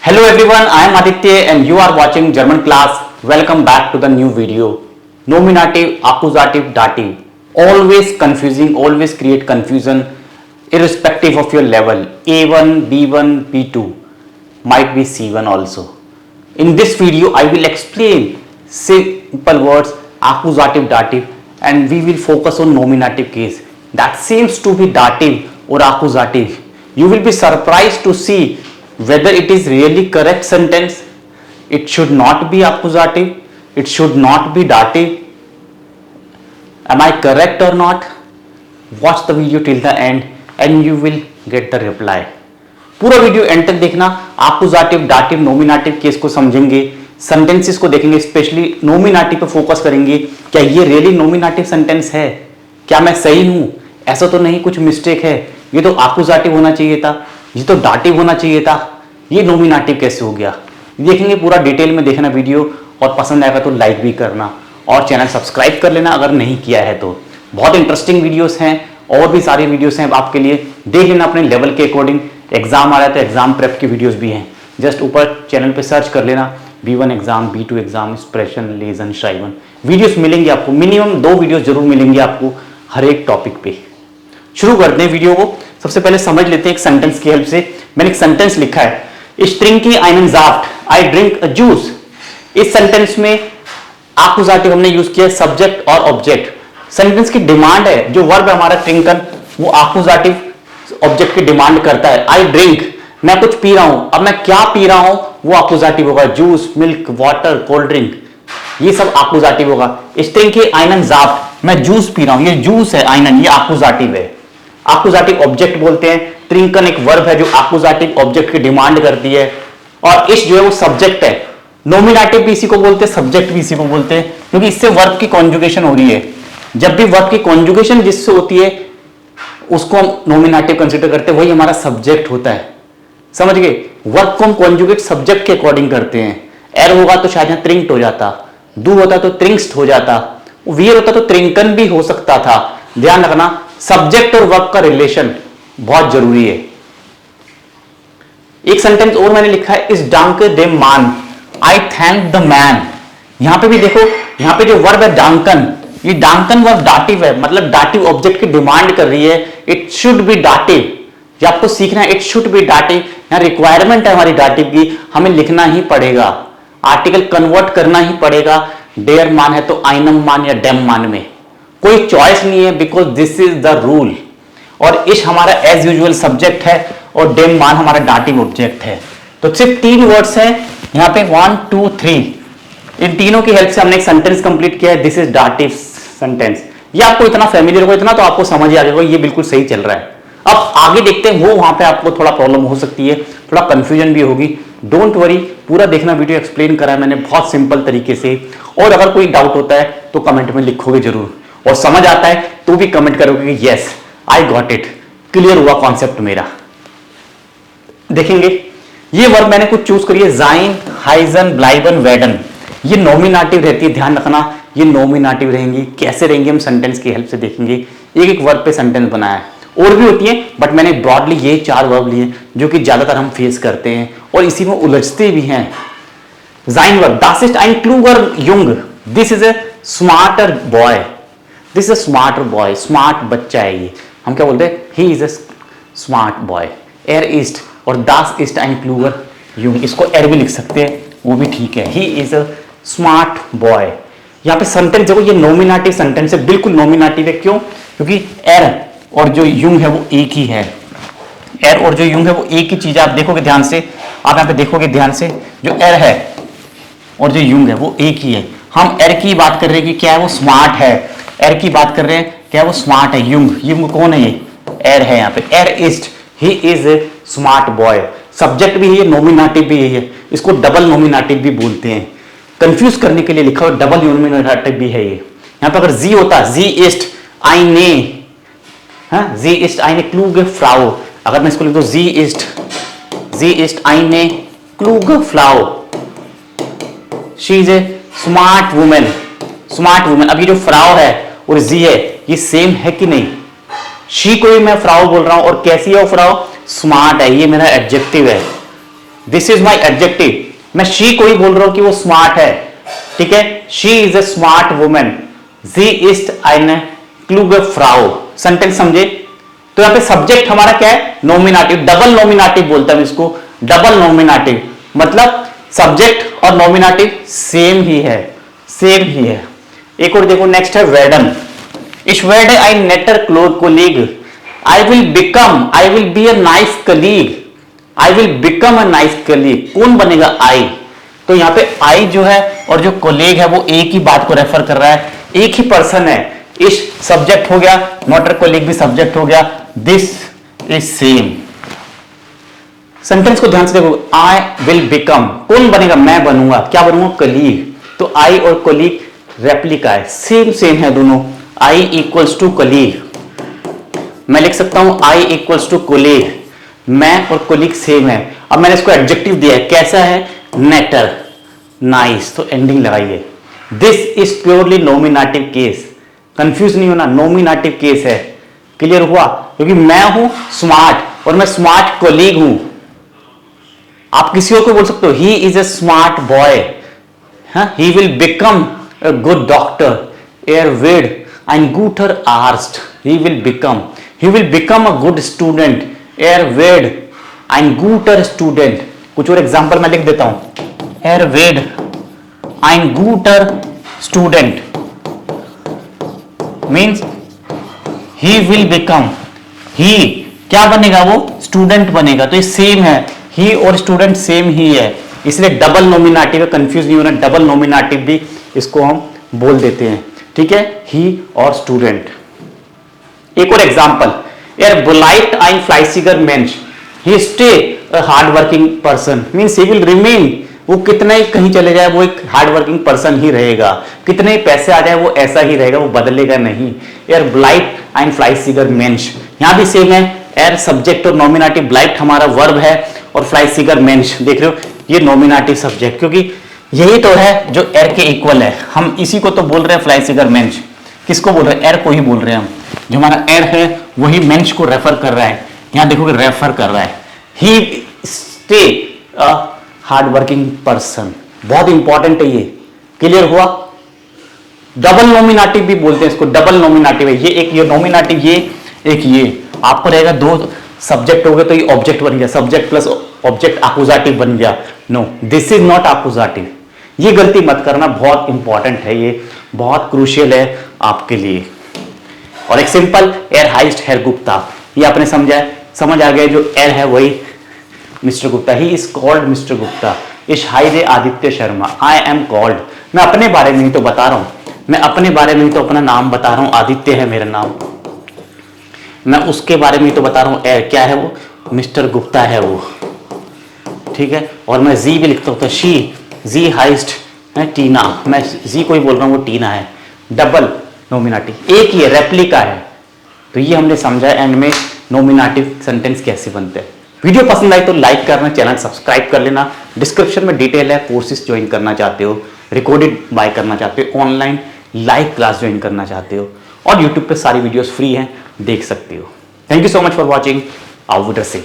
Hello everyone, I am Aditya and you are watching German class. Welcome back to the new video. Nominative, accusative, dative. Always confusing, always create confusion irrespective of your level. A1, B1, B2, might be C1 also. In this video, I will explain simple words, accusative, dative, and we will focus on nominative case. That seems to be dative or accusative. You will be surprised to see whether it is really correct sentence. It should not be accusative, it should not be dative. Am I correct or not? Watch the video till the end and you will get the reply. पूरा video and तक देखना. accusative, dative, nominative case को समझेंगे, sentences को देखेंगे, specially nominative पे focus करेंगे. क्या ये रियली नोमिनेटिव सेंटेंस है? क्या मैं सही हूं? ऐसा तो नहीं कुछ मिस्टेक है? ये तो accusative होना चाहिए था, ये तो डाटिव होना चाहिए था, ये नोमिनेटिव कैसे हो गया? देखेंगे पूरा डिटेल में. देखना वीडियो और पसंद आएगा तो लाइक भी करना और चैनल सब्सक्राइब कर लेना अगर नहीं किया है तो. बहुत इंटरेस्टिंग वीडियोस हैं और भी सारी वीडियोस हैं आपके लिए. देख लेना अपने लेवल के अकॉर्डिंग. एग्जाम आ रहा है तो एग्जाम प्रेप की वीडियोस भी हैं. जस्ट ऊपर चैनल पे सर्च कर लेना B1 exam, B2 exam, expression, lesson, शाइवन. वीडियोस मिलेंगे आपको, मिनिमम 2 वीडियोस जरूर मिलेंगे आपको हर एक टॉपिक पे. शुरू करते हैं वीडियो को. सबसे पहले समझ लेते हैं एक सेंटेंस की हेल्प से. मैंने एक सेंटेंस लिखा है, Ich trinke einen Saft, I drink a juice. इस सेंटेंस में एक्कुजेटिव हमने यूज किया सब्जेक्ट और ऑब्जेक्ट. सेंटेंस की डिमांड है, जो वर्ब है हमारा ट्रिंकन, वो एक्कुजेटिव ऑब्जेक्ट की डिमांड करता है. आई ड्रिंक, मैं कुछ पी रहा हूं. अब मैं क्या पी रहा हूं वो एक्कुजेटिव होगा. Juice, milk, water, cold drink, ये सब एक्कुजेटिव होगा. Ich trinke einen Saft, मैं जूस पी रहा हूं. ये जूस है, einen, ये एक्कुजेटिव है. एक्कुजेटिव ऑब्जेक्ट बोलते हैं. ट्रिंकन एक वर्ब है जो एक्कुजेटिव ऑब्जेक्ट की डिमांड करती है. और इस जो है वो सब्जेक्ट है. नोमिनेटिव भी इसी को बोलते हैं, सब्जेक्ट भी इसी को बोलते हैं, क्योंकि इससे वर्ब की कॉन्जुगेशन हो रही है. जब भी वर्ब की कॉन्जुगेशन जिससे होती है उसको हम नोमिनेटिव कंसीडर करते हैं, वही हमारा सब्जेक्ट होता है. समझ गए? वर्ब को हम कॉन्जुगेट सब्जेक्ट के अकॉर्डिंग करते हैं. एर होगा तो शायद ट्रिंक्ड हो जाता, डू होता तो ट्रिंक्स्ड हो जाता, वियर होता तो ट्रिंकन भी हो सकता था. ध्यान रखना, सब्जेक्ट और वर्ब का रिलेशन बहुत जरूरी है. एक सेंटेंस और मैंने लिखा है, इस डांके देम मान, आई थैंक द मैन. यहां पे भी देखो, यहां पे जो वर्ब है डांकन, ये डांकन वर्ब डाटिव है, मतलब डाटिव ऑब्जेक्ट की डिमांड कर रही है. It should be dative. ये आपको सीखना है, इट शुड बी डाटिव. यहां रिक्वायरमेंट है हमारी डाटिव की, हमें लिखना ही पड़ेगा, आर्टिकल कन्वर्ट करना ही पड़ेगा. डेयर मान है तो आइनम मान या डेम मान में कोई चॉइस नहीं है, because this is the rule. और इश हमारा एज यूजुअल सब्जेक्ट है और डेम मान हमारा डाटिव ऑब्जेक्ट है. तो सिर्फ 3 वर्ड्स हैं यहां पे, 1 2 3. इन तीनों की हेल्प से हमने एक सेंटेंस कंप्लीट किया है. This is dative sentence. ये आपको इतना फैमिलियर होगा, इतना तो आपको समझ ही आ जाएगा, ये बिल्कुल सही चल रहा है. अब आगे देखते हैं, वो वहां पे आपको थोड़ा प्रॉब्लम हो सकती है, थोड़ा कंफ्यूजन भी होगी. डोंट वरी, पूरा देखना, वीडियो एक्सप्लेन करा है मैंने बहुत सिंपल तरीके से. और अगर कोई डाउट होता है तो कमेंट में लिखोगे जरूर, और समझ आता है तो भी कमेंट करोगे कि yes I got it, clear हुआ कॉन्सेप्ट मेरा. देखेंगे ये वर्ब मैंने कुछ चूज करी है, जाइन, हाइजन, ब्लाइबन, वेडन. ये नॉमिनेटिव रहती है, ध्यान रखना, ये नॉमिनेटिव रहेंगी. कैसे रहेंगी हम सेंटेंस की हेल्प से देखेंगे. एक एक वर्ब पे सेंटेंस बनाया है, और भी होती है, बट मैंने ब्रॉडली ये 4 वर्ब लिए जो कि ज्यादातर हम फेस करते हैं और इसी में उलझते भी हैं. जाइन verb, das ist ein kluger Junge, this is a smarter boy, this is a smarter boy, smart बच्चा है ये. हम क्या बोलते हैं, he is a smart boy. Er ist और das ist ein kluger Junge, इसको er भी लिख सकते हैं, वो भी ठीक है. he is a smart boy. यहाँ पे सेंटेंस देखो, ये नोमिनेटिव सेंटेंस है, बिल्कुल नोमिनेटिव है. क्यों? क्योंकि er और जो यूंग है वो एक ही है. एर और जो यूंग है वो एक ही चीज है. आप देखोगे ध्यान से, आप यहाँ पे देखोगे ध्यान से, जो एर है और जो यूंग है वो एक ही है. हम एर की बात कर रहे हैं कि क्या है, वो स्मार्ट है. एर की बात कर रहे हैं, क्या है, वो स्मार्ट है. यूंग, यूंग कौन है? ये एर है. यहाँ पे एर east, he is a smart boy. Subject भी है, नोमिनेटिव भी है. इसको डबल नोमिनेटिव भी बोलते हैं. कंफ्यूज करने के लिए लिखा हुआ डबल नोमिनेटिव भी है ये. यहाँ पे अगर जी होता, जी इस्ट आइने, जी इस्ट आइने क्लूगे फ्लाउ. अगर मैं इसको लिख दूं, जी इस्ट आइने क्लूगे फ्लाउ, she is a smart woman. Smart woman. अब ये जो फ्राउ है और जी है, ये सेम है कि नहीं? शी को ही मैं फ्राउ बोल रहा हूं, और कैसी है वो फ्राउ? स्मार्ट है. ये मेरा एडजेक्टिव है. This is my adjective. मैं शी को ही बोल रहा हूं कि वो स्मार्ट है, ठीक है। She is a smart women, जी इज eine kluge Frau। सेंटेंस समझे? तो यहां पे सब्जेक्ट हमारा क्या है? नॉमिनेटिव, डबल नॉमिनेटिव बोलते हैं इसको, डबल नॉमिनेटिव, मतलब सब्जेक्ट और नॉमिनेटिव सेम ही है, सेम ही है। एक और देखो, नेक्स्ट है वेडन। इस वेडे आई नेटर क्लोज कोलीग, I will become, I will be a nice colleague, I will become a nice colleague. कौन बनेगा? आई। तो यहां पे आई जो है और जो कोलीग है वो एक ही बात को रेफर कर रहा है, एक ही पर्सन है। इस सब्जेक्ट हो गया, नॉट अ कोलीग भी सब्जेक्ट हो गया, दिस इज सेम। सेंटेंस को ध्यान से देखो, आई विल बिकम, कौन बनेगा? मैं बनूंगा, क्या बनूंगा? कलीग। तो आई और कोलीग रेप्लिका है, सेम सेम है दोनों। आई इक्वल्स टू कलीग, मैं लिख सकता हूं आई इक्वल्स टू कोलीग, मैं और कोलीग सेम है। अब मैंने इसको एडजेक्टिव दिया है, कैसा है? नेटर, नाइस, तो एंडिंग लगाइए। This is purely nominative case, confuse नहीं होना, नॉमिनेटिव केस है। क्लियर हुआ? क्योंकि मैं हूं स्मार्ट और मैं स्मार्ट कोलीग हूं। आप किसी और को बोल सकते हो, he is a smart boy, he will become a good doctor, एर वेड ein guter Arzt, he will become a good student, er wird ein guter Student। कुछ और एग्जांपल मैं लिख देता हूं, er wird ein guter Student means he will become, he क्या बनेगा? वो स्टूडेंट बनेगा। तो ये सेम है, ही और स्टूडेंट सेम ही है, इसलिए डबल नॉमिनेटिव है, कंफ्यूज नहीं होना, डबल नॉमिनेटिव भी इसको हम बोल देते हैं, ठीक है, ही और स्टूडेंट। एक और एग्जांपल, एर बुलाइट ein fleißiger Mensch, he stay a hard working person means he will remain, वो कितना ही कहीं चले जाए वो एक हार्ड वर्किंग पर्सन ही रहेगा, कितने ही पैसे आ जाए वो ऐसा ही रहेगा, वो बदलेगा नहीं। एर बुलाइट ein fleißiger Mensch, यहां भी सेम है, एर सब्जेक्ट और नॉमिनेटिव, ब्लाइट हमारा वर्ब है और फ्लाइसिगर मेंश, देख रहे हो ये नॉमिनेटिव सब्जेक्ट, क्योंकि यही तो है जो एर के इक्वल है। हम इसी को तो बोल रहे हैं फ्लाइसिगर मेंश। किसको बोल रहे हैं? एर को ही बोल रहे हैं हम। जो हमारा एर है वही मेंश को रेफर कर रहा है, यहां देखोगे रेफर कर रहा है। He stay a hard working person, बहुत इंपॉर्टेंट है ये। क्लियर हुआ? डबल नॉमिनेटिव भी बोलते हैं इसको, डबल नॉमिनेटिव है ये, एक ये नॉमिनेटिव, ये एक ये। आपको रहेगा दो सब्जेक्ट हो गए तो ये ऑब्जेक्ट बन गया, सब्जेक्ट प्लस ऑब्जेक्ट अकुजाटिव बन गया। नो, दिस इज नॉट अकुजाटिव, ये गलती मत करना, बहुत इंपॉर्टेंट है ये, बहुत क्रूशियल है आपके लिए। और एक सिंपल, एर हाइस्ट हेर गुप्ता, ये आपने समझा है, समझ आ गया, जो एर है वही mister Gupta, he is called mister Gupta, इस हाइडे Aditya Sharma, I am called, मैं अपने बारे में ही तो बता रहा हूं, मैं अपने बारे में ही तो अपना नाम बता रहा हूं, आदित्य है मेरा नाम, मैं उसके बारे में ही तो बता रहा हूं, एर क्या है वो? मिस्टर गुप्ता है वो, ठीक है। और मैं जी भी लिखता हूं, तो शी, जी हाइस्ट है टीना, मैं जी को ही बोल रहा हूं, वो टीना है, डबल नॉमिनेटिव, एक ही है, रेप्लिका है। तो ये हमने समझा एंड में नॉमिनेटिव सेंटेंस कैसे बनते हैं। वीडियो पसंद आई तो लाइक करना, चैनल सब्सक्राइब कर लेना, डिस्क्रिप्शन में डिटेल है, कोर्सेज ज्वाइन करना चाहते हो, रिकॉर्डेड बाय करना चाहते हो, ऑनलाइन लाइव क्लास ज्वाइन करना चाहते हो, और यूट्यूब पे सारी वीडियोस फ्री हैं, देख सकते हो। Thank you so much for watching, auf Wiedersehen।